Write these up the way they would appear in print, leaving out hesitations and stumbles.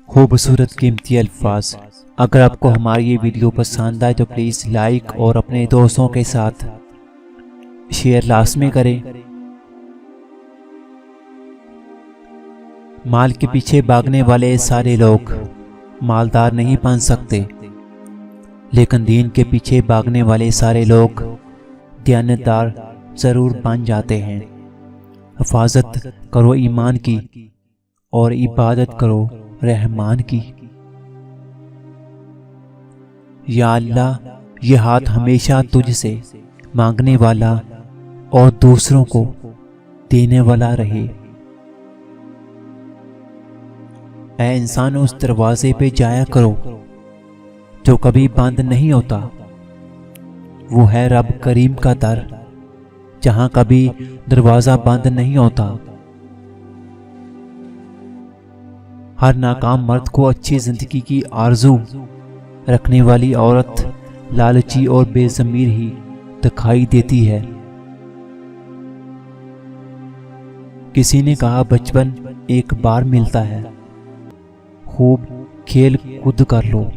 خوبصورت قیمتی الفاظ۔ اگر آپ کو ہماری یہ ویڈیو پسند آئے تو پلیز لائک اور اپنے دوستوں کے ساتھ شیئر لازمی کریں۔ مال کے پیچھے بھاگنے والے سارے لوگ مالدار نہیں بن سکتے، لیکن دین کے پیچھے بھاگنے والے سارے لوگ دیانتدار ضرور بن جاتے ہیں۔ حفاظت کرو ایمان کی اور عبادت کرو رحمان کی۔ یا اللہ، یہ ہاتھ ہمیشہ تجھ سے مانگنے والا اور دوسروں کو دینے والا رہے۔ اے انسان، اس دروازے پہ جایا کرو جو کبھی بند نہیں ہوتا، وہ ہے رب کریم کا در، جہاں کبھی دروازہ بند نہیں ہوتا۔ ہر ناکام مرد کو اچھی زندگی کی آرزو رکھنے والی عورت لالچی اور بے ضمیر ہی دکھائی دیتی ہے۔ کسی نے کہا بچپن ایک بار ملتا ہے، خوب کھیل کود کر لو۔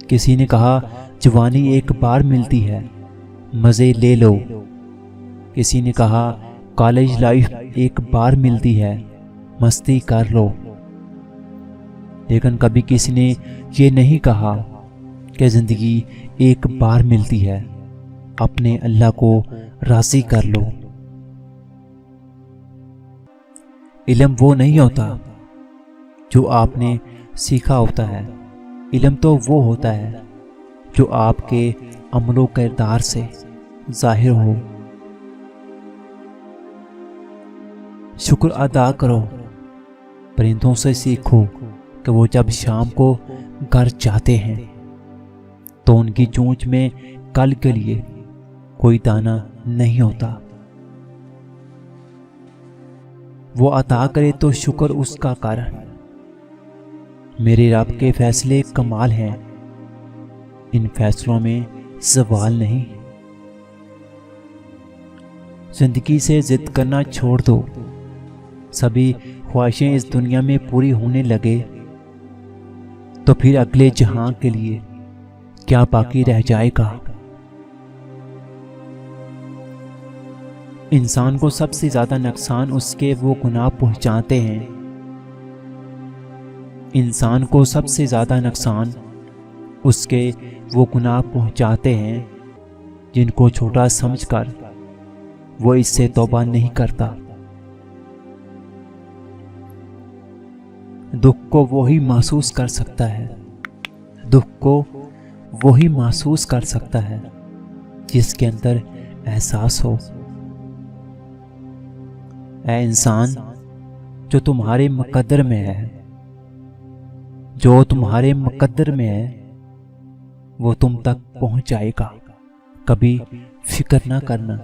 کسی نے کہا جوانی ایک بار ملتی ہے، مزے لے لو۔ کسی نے کہا کالج لائف ایک بار ملتی ہے، مستی کر لو۔ لیکن کبھی کسی نے یہ نہیں کہا کہ زندگی ایک بار ملتی ہے، اپنے اللہ کو راضی کر لو۔ علم وہ نہیں ہوتا جو آپ نے سیکھا ہوتا ہے، علم تو وہ ہوتا ہے جو آپ کے عمل و کردار سے ظاہر ہو۔ شکر ادا کرو، پرندوں سے سیکھو کہ وہ جب شام کو گھر جاتے ہیں تو ان کی چونچ میں کل کے لیے کوئی دانہ نہیں ہوتا۔ وہ عطا کرے تو شکر اس کا کر، میرے رب کے فیصلے کمال ہیں، ان فیصلوں میں زوال نہیں۔ زندگی سے ضد کرنا چھوڑ دو، سبھی خواہشیں اس دنیا میں پوری ہونے لگے تو پھر اگلے جہاں کے لیے کیا باقی رہ جائے گا۔ انسان کو سب سے زیادہ نقصان اس کے وہ گناہ پہنچاتے ہیں۔ انسان کو سب سے زیادہ نقصان اس کے وہ گناہ پہنچاتے ہیں جن کو چھوٹا سمجھ کر وہ اس سے توبہ نہیں کرتا۔ دکھ کو وہی محسوس کر سکتا ہے، دکھ کو وہی محسوس کر سکتا ہے جس کے اندر احساس ہو۔ اے انسان، جو تمہارے مقدر میں ہے، جو تمہارے مقدر میں ہے وہ تم تک پہنچ جائے گا، کبھی فکر نہ کرنا۔